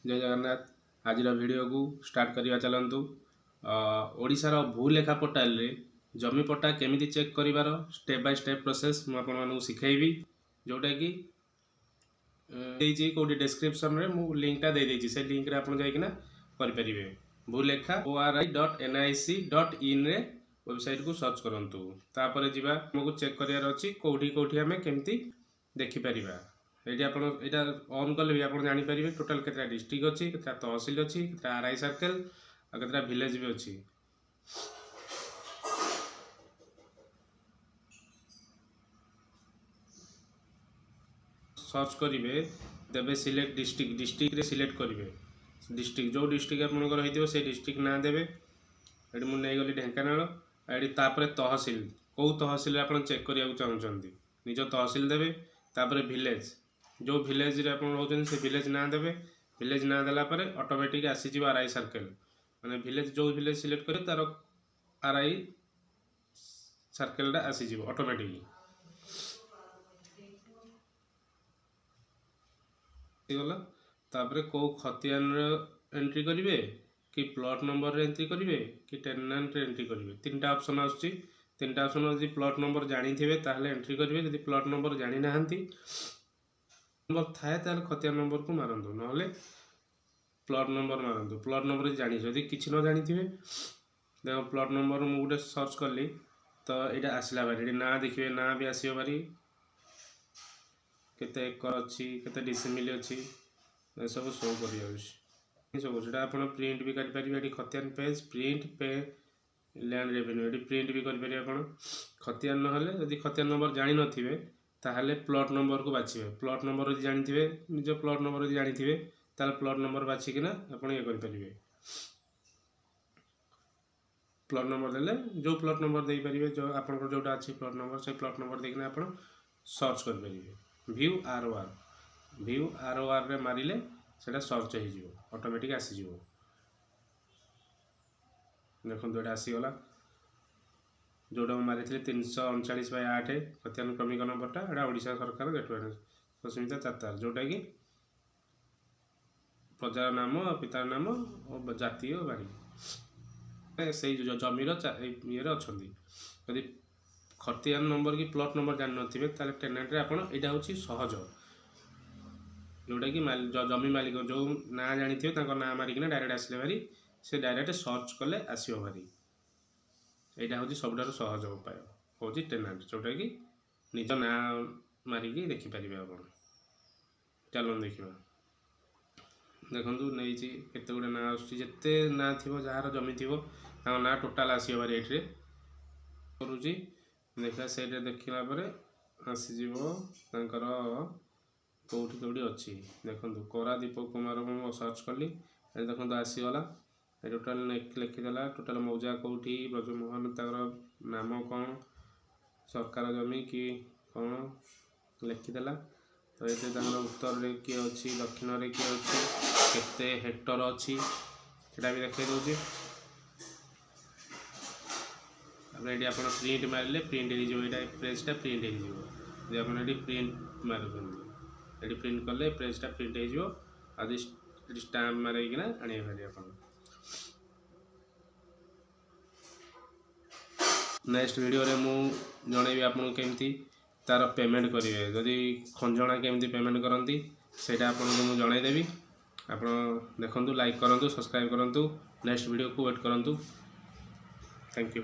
जय जगन्नाथ। आज वीडियो को स्टार्ट करवा चलतु। ओडिशार भूलेखा पोर्टाल रे जमी पट्टा केमिति चेक करिवार स्टेप बाय स्टेप प्रोसेस मु आपन मानू सिखाइबी, जोटा कि कोडी डिस्क्रिप्शन रे मु लिंक टा दे देछि। से लिंक रे आपन जाई किना करि परिबे। भूलेखा ori.nic.in रे वेबसाइट को सर्च करंतु। तापर जिबा हमकु चेक करियार अछि कोठी कोठी हमें केमिति देखि परिबा। एटी आपन एटा ऑन कले भी आपन जानि परिबे टोटल केतरा डिस्ट्रिक्ट अछि, केतरा तहसील अछि, केतरा आरआई सर्कल आ केतरा विलेज भी अछि। सर्च करिवे देबे सिलेक्ट डिस्ट्रिक्ट। डिस्ट्रिक्ट रे सिलेक्ट करिवे डिस्ट्रिक्ट जो डिस्ट्रिक्ट आपनकर होइतिबो से डिस्ट्रिक्ट ना देबे। एटी मु नै गली ढेंकानाल। एटी तापर तहसील को तहसील आपन चेक करिया चाहउछंती निज तहसील देबे। तापर विलेज जो विलेज रे आपन रहउछन से विलेज ना देबे। विलेज ना देला परे ऑटोमेटिक आसी जिवो आरआई सर्कल, माने विलेज जो विलेज सिलेक्ट करे तार आरआई सर्कल टा आसी जिवो ऑटोमेटिक गला। तापर को खतियान रे एंट्री करिवे कि प्लॉट नंबर रे एंट्री करिवे कि टेनेंट रे एंट्री करिवे। तीनटा ऑप्शन आछी। तीनटा ऑप्शन यदि प्लॉट नंबर जानी थिबे ताहले एंट्री करिवे, यदि प्लॉट नंबर जानी नाहंती नंबर थाए ताहले खतियान नंबर को मारंतु, नहले प्लॉट नंबर मारंतु। प्लॉट नंबर जानी यदि किछि न जानी थिबे देखो प्लॉट नंबर मु गुटे सर्च करली तो एटा आसिला बारी ना देखिबे। ना भी आसीयो बारी केते एकर अछि, केते डिसिमिल अछि, ए सब शो करि आउछ। सब जेटा आपण प्रिंट भी कर परिबे। एटी खतियान पेज प्रिंट पे लैंड रेवेन्यू एटी प्रिंट भी कर परिबे। आपण खतियान न हले यदि खतियान नंबर जानि नथिबे ताहले प्लॉट नंबर को बाछिबे। प्लॉट नंबर यदि जानि थिबे निज प्लॉट नंबर यदि जानि थिबे ताहले प्लॉट नंबर बाछि किना आपण ये कर परिबे। प्लॉट नंबर देले जो प्लॉट नंबर दे परिबे, जो आपण को जोटा अछि प्लॉट नंबर से प्लॉट नंबर देखिना आपण सर्च कर परिबे। व्यू आरओआर रे मारिले सेटा सर्च हे जिवो, ऑटोमेटिक आसी जिवो। देखो एटा आसी गला। जोटा मारी 339/8 खतियान क्रमिक नंबरटा एटा ओडिशा सरकार गेटवे सस्मिता चातार, जोटा कि प्रजार नाम, पितार नाम और जातीय बारी से जमीर ये अच्छी। यदि खतियान नंबर कि प्लॉट नंबर जान नथिबे ताले टेनेंट रे आपण एटा होची सहज, जोटा कि जमी मालिक जो ना जानी थिबे तांको ना मारी किना डायरेक्ट आसिले भारी से डायरेक्ट सर्च कले आसीओ भारी। एटा होची सबटारो सहज उपाय होची टेनेंट, जोटा कि निज ना मारी की देखि परिबे आपण। चलो देखिबा। देखंतु नैची केते गुडे ना आसुची, जत्ते ना थिबो जहार जमी थिबो तांको ना टोटल आसीओ भारी एटरे करूची। देखा सेटे देखिला परे आसी जिवो तांकर कोठी कोठी अछि। देखंतु कोरा दीपक कुमार मु सर्च करली ए देखंतु आसी गला। ए टोटल लिखि देला टोटल मौजा कोठी ब्रजमोहन ताकर नाम कोन सरकार जमी कि कोन लिखि देला। तो एते तांकर उत्तर रे कि अछि, दक्षिण रे कि अछि, केते हेक्टर अछि सेटा भी देखै दोछि। अब एटी आपण प्रिंट मारले प्रिंट हे जो एटा पेजटा प्रिंट हे जो। जे आपण एटी प्रिंट मारछन एटी प्रिंट करले पेजटा प्रिंट हे जो। आदि स्टैम्प मारै किना आने भारी आपण। नेक्स्ट वीडियो रे मु जणेबी आपन केमती तार पेमेंट करिवे। जदि खंजणा केमती पेमेंट करंती सेटा आपन को मु जणाई देबी। आपण देखंतु, लाइक करंतु, सब्सक्राइब करंतु, नेक्स्ट वीडियो को वेट करंतु। Thank you.